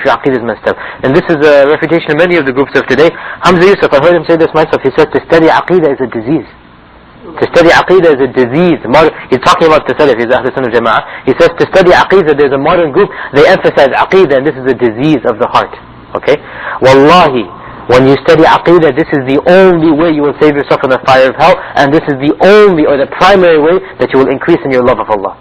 your aqidah is messed up. And this is a refutation of many of the groups of today. Hamza Yusuf, I heard him say this myself. He says to study aqidah is a disease. To study aqidah is a disease. He's talking about the Salaf, he's Ahl Sunnah Jama'ah. He says to study aqidah, there's a modern group, they emphasize aqidah, and this is a disease of the heart. Okay? Wallahi, when you study aqidah, this is the only way you will save yourself from the fire of hell, and this is the only or the primary way that you will increase in your love of Allah.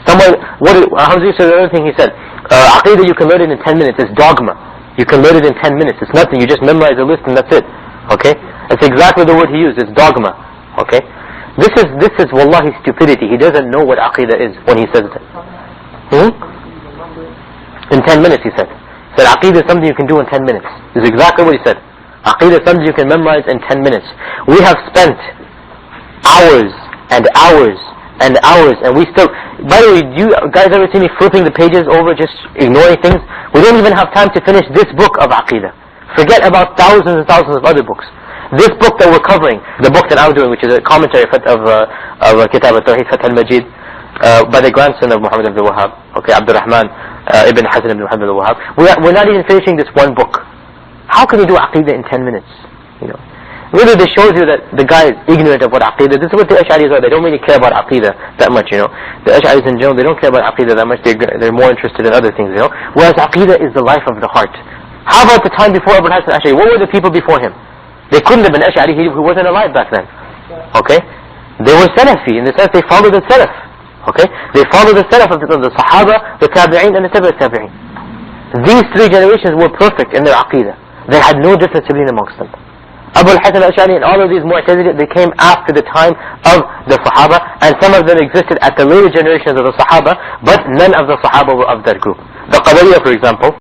Hamza Yusuf said the other thing he said, aqidah you can learn it in 10 minutes, it's dogma. You can learn it in 10 minutes, it's nothing, you just memorize a list and that's it. Okay? That's exactly the word he used, it's dogma. Okay? This is wallahi stupidity. He doesn't know what aqidah is when he says that. In 10 minutes he said. He said aqidah is something you can do in 10 minutes. This is exactly what he said. Aqidah is something you can memorize in 10 minutes. We have spent hours and hours and hours, and we still, by the way, you guys ever see me flipping the pages over, just ignoring things? We don't even have time to finish this book of aqidah. Forget about thousands and thousands of other books. This book that we're covering, the book that I'm doing, which is a commentary of Kitab al-Tawheed, Fath al-Majid, by the grandson of Muhammad ibn Wahhab, okay, Abdul Rahman ibn Hasan ibn Muhammad al-Wahhab. We're not even finishing this one book. How can you do aqidah in 10 minutes? You know, really, this shows you that the guy is ignorant of what aqidah. This is what the Ash'aris are. They don't really care about aqidah that much. You know, the Ash'aris in general, they don't care about aqidah that much. They're more interested in other things. You know, whereas aqidah is the life of the heart. How about the time before Abu Hasan al-Ash'ari? What were the people before him? They couldn't have been Ash'ari, he wasn't alive back then. Okay? They were Salafi, in the sense they followed the Salaf. Okay? They followed the Salaf of the Sahaba, the Tabi'een, and the Tabi'een. These three generations were perfect in their aqidah. They had no difference between amongst them. Abu al-Hasan al-Ash'ari and all of these Mu'tazili, they came after the time of the Sahaba, and some of them existed at the later generations of the Sahaba, but none of the Sahaba were of that group. The Qadariyah, for example,